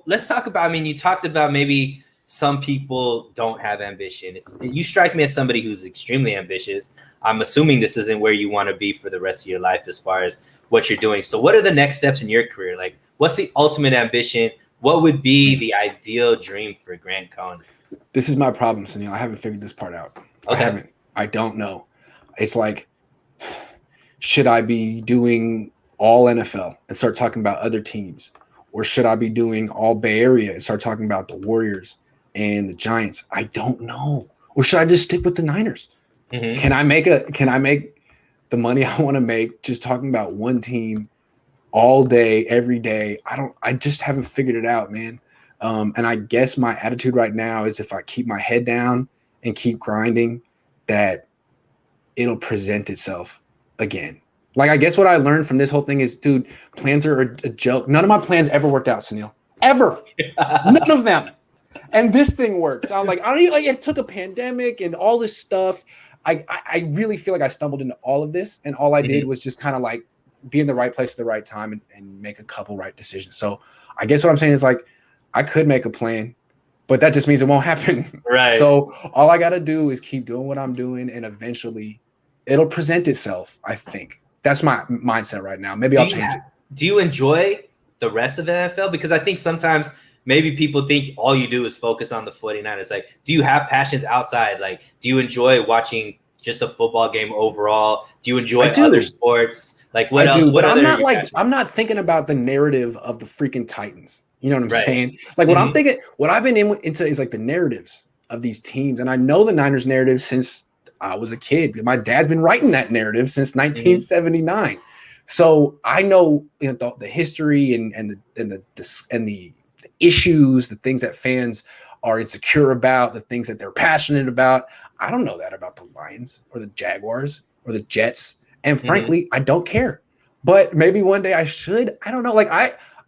let's talk about. I mean, you talked about maybe some people don't have ambition. You strike me as somebody who's extremely ambitious. I'm assuming this isn't where you want to be for the rest of your life as far as what you're doing. So, what are the next steps in your career? Like, what's the ultimate ambition? What would be the ideal dream for Grant Cohn? This is my problem, Sunil. I haven't figured this part out. I Okay. haven't. I don't know. It's like, should I be doing all NFL and start talking about other teams? Or should I be doing all Bay Area and start talking about the Warriors and the Giants? I don't know. Or should I just stick with the Niners? Mm-hmm. Can I make the money I want to make just talking about one team all day, every day? I just haven't figured it out, man. And I guess my attitude right now is if I keep my head down and keep grinding, that it'll present itself again. Like, I guess what I learned from this whole thing is, dude, plans are a joke. None of my plans ever worked out, Sunil. Ever. None of them. And this thing works. I'm like, I don't even, like, it took a pandemic and all this stuff. I really feel like I stumbled into all of this, and all I did was just kind of like be in the right place at the right time and make a couple right decisions. So I guess what I'm saying is, like, I could make a plan, but that just means it won't happen. Right. So all I got to do is keep doing what I'm doing, and eventually it'll present itself, I think. That's my mindset right now. Maybe I'll change it. Do you enjoy the rest of the NFL? Because I think sometimes maybe people think all you do is focus on the 49ers. Like, do you have passions outside? Like, do you enjoy watching just a football game overall? Do you enjoy other sports? Like, what else? I do, but I'm not thinking about the narrative of the freaking Titans. You know what I'm saying? Like, what I'm thinking, what I've been into is like the narratives of these teams. And I know the Niners narrative since I was a kid. My dad's been writing that narrative since 1979. So I know, the history and the issues, the things that fans are insecure about, the things that they're passionate about. I don't know that about the Lions or the Jaguars or the Jets. And frankly, I don't care. But maybe one day I should. I don't know. Like,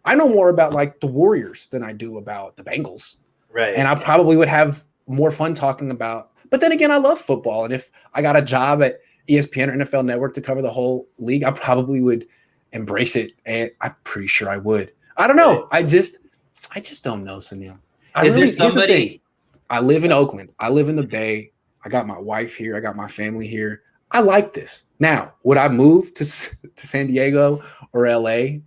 I know more about like the Warriors than I do about the Bengals. Right. And I probably would have more fun talking about. But then again, I love football. And if I got a job at ESPN or NFL Network to cover the whole league, I probably would embrace it. And I'm pretty sure I would. I don't know. Right. I just don't know, Sunil. Here's the thing. I live in Oakland. I live in the Bay. I got my wife here. I got my family here. I like this. Now, would I move to San Diego or LA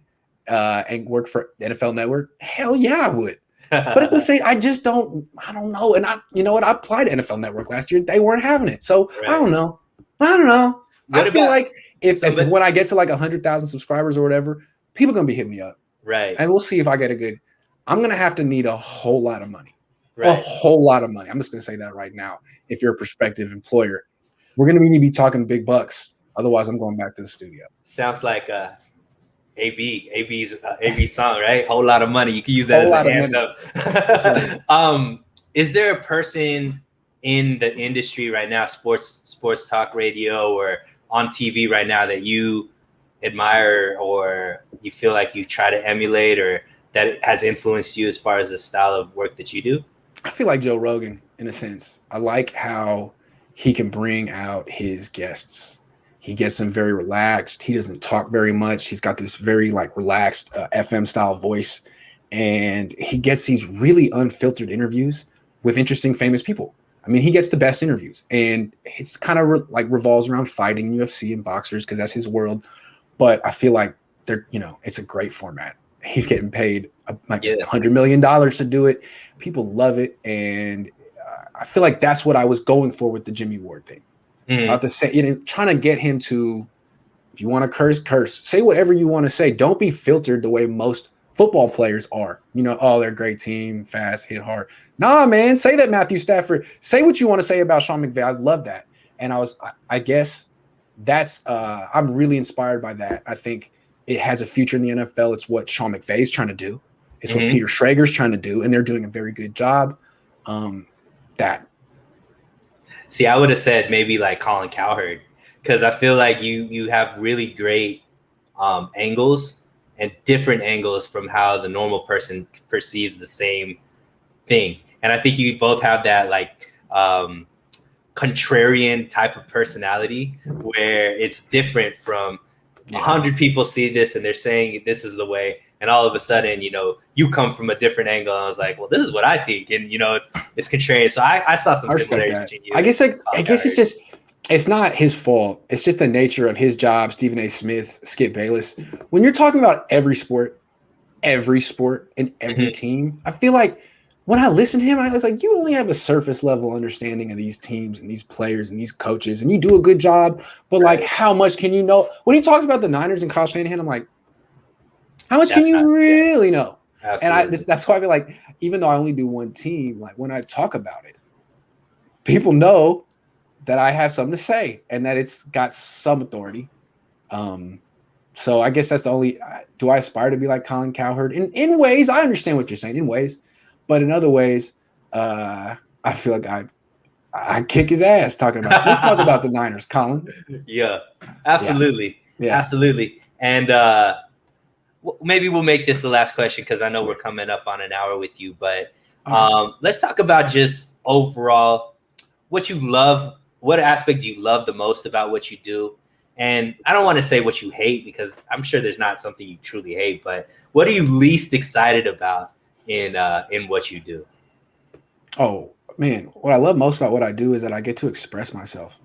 and work for NFL Network? Hell yeah, I would. But at the same, I don't know. And you know what? I applied to NFL Network last year. They weren't having it. So I don't know. I feel like when I get to like 100,000 subscribers or whatever, people are going to be hitting me up. Right. And we'll see if I get I'm going to have to need a whole lot of money. Right. A whole lot of money. I'm just going to say that right now. If you're a prospective employer, we're going to need to be talking big bucks. Otherwise, I'm going back to the studio. Sounds like AB's song, right? Whole lot of money. You can use that as an anthem. Is there a person in the industry right now, sports talk radio or on TV right now, that you admire or you feel like you try to emulate or that has influenced you as far as the style of work that you do? I feel like Joe Rogan in a sense. I like how he can bring out his guests. He gets them very relaxed. He doesn't talk very much. He's got this very like relaxed FM style voice, and he gets these really unfiltered interviews with interesting, famous people. I mean, he gets the best interviews, and it's kind of revolves around fighting, UFC, and boxers because that's his world. But I feel like it's a great format. He's getting paid $100 million to do it. People love it, and I feel like that's what I was going for with the Jimmy Ward thing. About to say, trying to get him to, if you want to curse, say whatever you want to say. Don't be filtered the way most football players are. Oh, they're a great team, fast, hit hard. Nah, man, say that Matthew Stafford. Say what you want to say about Sean McVay. I love that, and I guess that's I'm really inspired by that. I think it has a future in the NFL. It's what Sean McVay is trying to do. It's what Peter Schrager's trying to do, and they're doing a very good job. See, I would have said maybe like Colin Cowherd, because I feel like you have really great angles and different angles from how the normal person perceives the same thing. And I think you both have that like contrarian type of personality where it's different from 100 people see this and they're saying this is the way, and all of a sudden, you come from a different angle, and I was like, well, this is what I think, and it's contrarian. So I saw some similarities between you. I guess it's just, it's not his fault. It's just the nature of his job. Stephen A. Smith, Skip Bayless. When you're talking about every sport and every team, I feel like when I listen to him, I was like, you only have a surface level understanding of these teams and these players and these coaches, and you do a good job. But like, how much can you know? When he talks about the Niners and Kyle Shanahan, I'm like, how much can you really know? Absolutely. And that's why I feel like, even though I only do one team, like when I talk about it, people know that I have something to say and that it's got some authority. So I guess that's the only. Do I aspire to be like Colin Cowherd? In ways, I understand what you're saying. In ways. But in other ways, I feel like I kick his ass talking about. Let's talk about the Niners, Colin. Yeah, absolutely, absolutely. And maybe we'll make this the last question because I know we're coming up on an hour with you. But let's talk about just overall what you love. What aspect do you love the most about what you do? And I don't want to say what you hate because I'm sure there's not something you truly hate. But what are you least excited about in what you do? Oh man, what I love most about what I do is that I get to express myself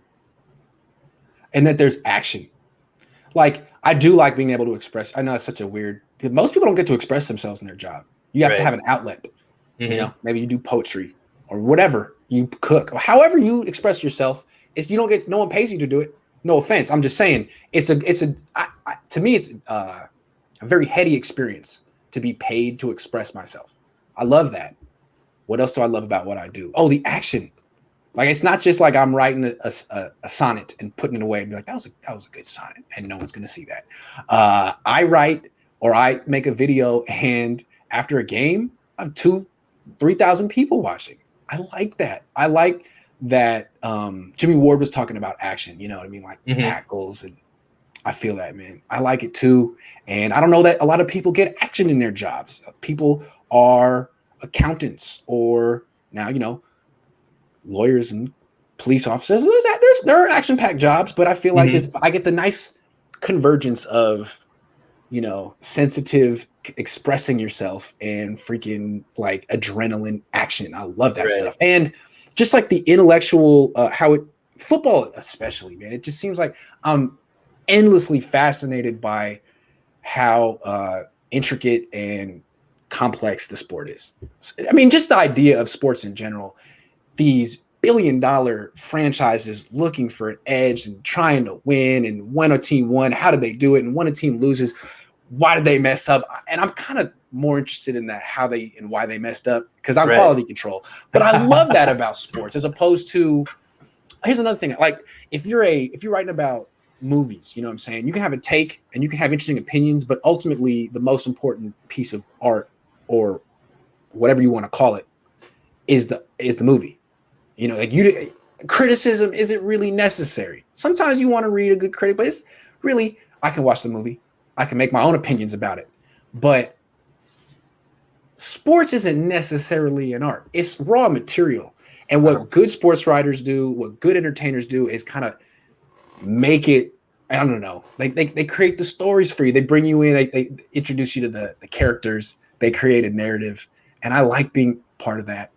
and that there's action. Like, I do like being able to express. I know it's such a weird, most people don't get to express themselves in their job. You have to have an outlet. Maybe you do poetry or whatever, you cook, or however you express yourself. No one pays you to do it. No offense. I'm just saying to me, it's a very heady experience to be paid to express myself. I love that. What else do I love about what I do? Oh, the action. Like, it's not just like I'm writing a sonnet and putting it away and be like, that was a good sonnet and no one's going to see that. I write or I make a video, and after a game, I have 2,000-3,000 people watching. I like that. I like that. Jimmy Ward was talking about action. You know what I mean? Like tackles, and I feel that, man. I like it too. And I don't know that a lot of people get action in their jobs. People are accountants or now, lawyers and police officers. There are action-packed jobs, but I feel like I get the nice convergence of, sensitive expressing yourself and freaking like adrenaline action. I love that stuff. And just like the intellectual, football especially, man, it just seems like I'm endlessly fascinated by how intricate and complex the sport is. I mean, just the idea of sports in general, these billion-dollar franchises looking for an edge and trying to win, and when a team won, how did they do it? And when a team loses, why did they mess up? And I'm kind of more interested in that, how they and why they messed up, because I'm quality control. But I love that about sports, as opposed to, here's another thing. Like, if you're writing about movies, you know what I'm saying? You can have a take and you can have interesting opinions, but ultimately the most important piece of art, or whatever you want to call it, is the movie. Like, criticism isn't really necessary. Sometimes you want to read a good critic, but it's really, I can watch the movie. I can make my own opinions about it. But sports isn't necessarily an art. It's raw material. And what good sports writers do, what good entertainers do, is kind of make it, I don't know, they create the stories for you. They bring you in, they introduce you to the characters, they create a narrative. And I like being part of that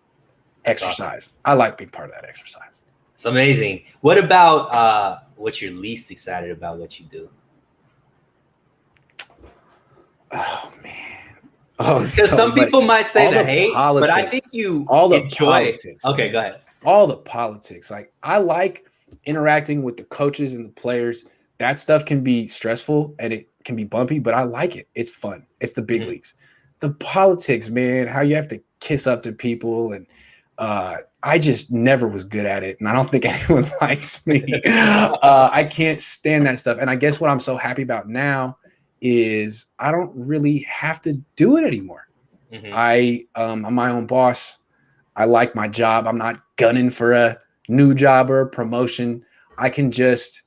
exercise. I like being part of that exercise. It's amazing. What about what you're least excited about what you do? Oh man. Because some people might say the hate, politics, but I think you enjoy politics. Okay, go ahead. All the politics. Like, I like interacting with the coaches and the players. That stuff can be stressful and it can be bumpy, but I like it. It's fun. It's the big leagues. The politics, man, how you have to kiss up to people, and I just never was good at it, and I don't think anyone likes me. I can't stand that stuff. And I guess what I'm so happy about now is I don't really have to do it anymore. I'm my own boss. I like my job. I'm not gunning for a new job or a promotion. I can just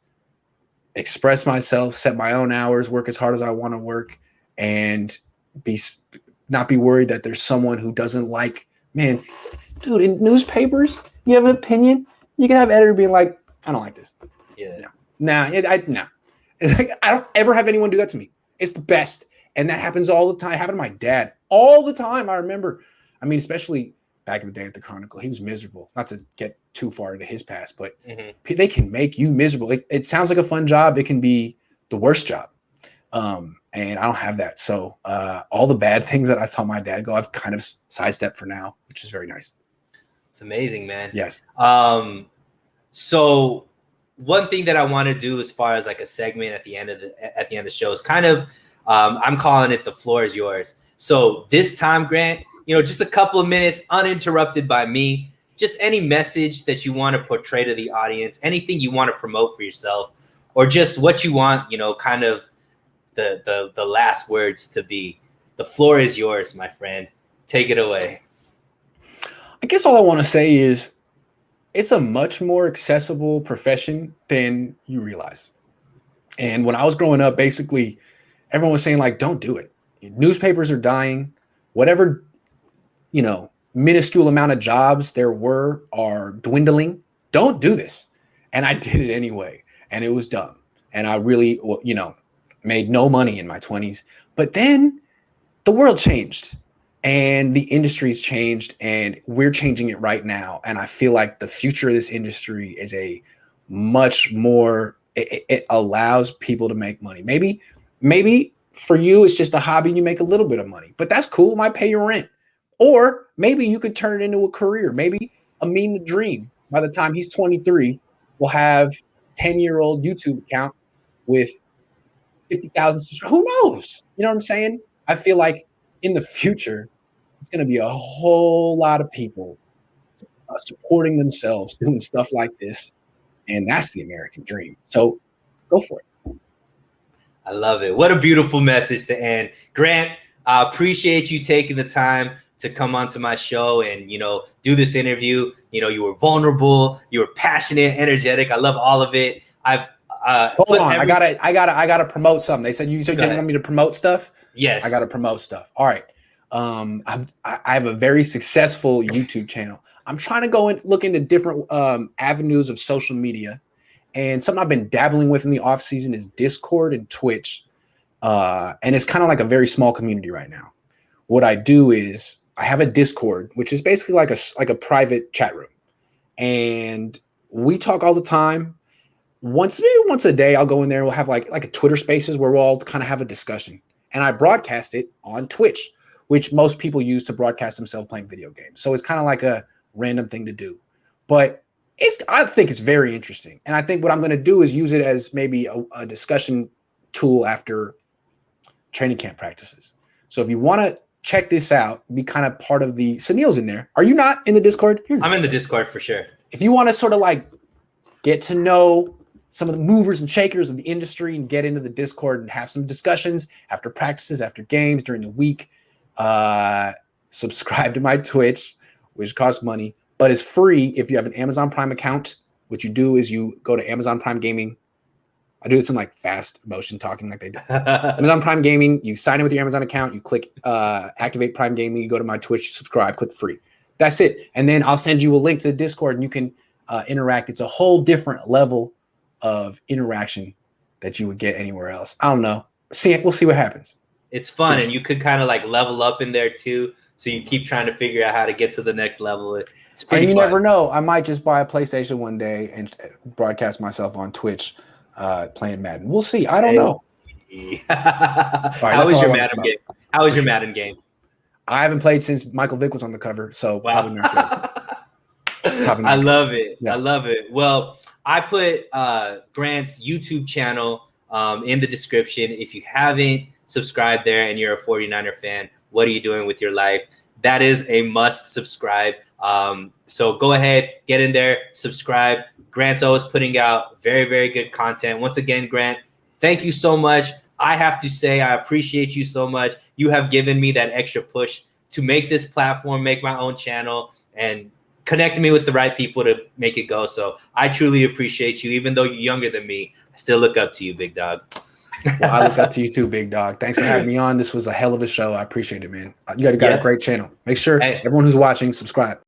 express myself, set my own hours, work as hard as I want to work, and not be worried that there's someone who doesn't like, man, dude, in newspapers, you have an opinion, you can have an editor being like, I don't like this. Yeah. No. It's like, I don't ever have anyone do that to me. It's the best. And that happens all the time. It happened to my dad all the time. I remember, I mean, especially back in the day at the Chronicle, he was miserable. Not to get too far into his past, but they can make you miserable. It sounds like a fun job. It can be the worst job. And I don't have that. So all the bad things that I saw my dad go, I've kind of sidestepped for now, which is very nice. It's amazing, man. Yes. So one thing that I want to do as far as like a segment at the end of the show is kind of, I'm calling it the floor is yours. So this time, Grant, just a couple of minutes uninterrupted by me, just any message that you want to portray to the audience, anything you want to promote for yourself, or just what you want, kind of the last words to be. The floor is yours, my friend. Take it away. I guess all I want to say is it's a much more accessible profession than you realize. And when I was growing up, basically everyone was saying like, don't do it. Newspapers are dying. Whatever, minuscule amount of jobs there were are dwindling. Don't do this. And I did it anyway. And it was dumb. And I really, made no money in my 20s. But then the world changed. And the industry's changed, and we're changing it right now. And I feel like the future of this industry is a much more, it allows people to make money. Maybe for you, it's just a hobby and you make a little bit of money, but that's cool. It might pay your rent. Or maybe you could turn it into a career. Maybe Amin the Dream, by the time he's 23, will have 10-year-old YouTube account with 50,000 subscribers. Who knows? You know what I'm saying? I feel like in the future, it's going to be a whole lot of people supporting themselves, doing stuff like this. And that's the American dream. So go for it. I love it. What a beautiful message to end. Grant, I appreciate you taking the time to come onto my show and, do this interview. You were vulnerable, you were passionate, energetic. I love all of it. Hold on. I gotta promote something. They said you want me to promote stuff. Yes. I gotta promote stuff. All right. I have a very successful YouTube channel. I'm trying to go and look into different avenues of social media, and something I've been dabbling with in the off season is Discord and Twitch. And it's kind of like a very small community right now. What I do is I have a Discord, which is basically like a private chat room, and we talk all the time. Maybe once a day, I'll go in there. We'll have like a Twitter Spaces where we'll all kind of have a discussion, and I broadcast it on Twitch, which most people use to broadcast themselves playing video games. So it's kind of like a random thing to do, but I think it's very interesting. And I think what I'm going to do is use it as maybe a discussion tool after training camp practices. So if you want to check this out, be kind of part of the, Sunil's in there. Are you not in the Discord? I'm in the Discord for sure. If you want to sort of like get to know some of the movers and shakers of the industry and get into the Discord and have some discussions after practices, after games, during the week, subscribe to my Twitch, which costs money, but is free if you have an Amazon Prime account. What you do is you go to Amazon Prime Gaming. I do this in like fast motion talking like they do. Amazon Prime Gaming, you sign in with your Amazon account, you click activate Prime Gaming, you go to my Twitch, subscribe, click free. That's it. And then I'll send you a link to the Discord and you can interact. It's a whole different level of interaction that you would get anywhere else. I don't know. We'll see what happens. It's fun, and you could kind of like level up in there too. So you keep trying to figure out how to get to the next level. It's pretty and you fun. Never know. I might just buy a PlayStation one day and broadcast myself on Twitch playing Madden. We'll see. I don't know. How was your Madden game? How was your Madden game? I haven't played since Michael Vick was on the cover, so probably not good. I love it. Yeah. I love it. Well, I put Grant's YouTube channel in the description. If you haven't subscribed there and you're a 49er fan, what are you doing with your life? That is a must subscribe. So go ahead, get in there, subscribe. Grant's always putting out very, very good content. Once again, Grant, thank you so much. I have to say, I appreciate you so much. You have given me that extra push to make this platform, make my own channel, and connect me with the right people to make it go. So I truly appreciate you. Even though you're younger than me, I still look up to you, big dog. Well, I look up to you too, big dog. Thanks for having me on. This was a hell of a show. I appreciate it, man. You got a great channel. Make sure everyone who's watching, subscribe.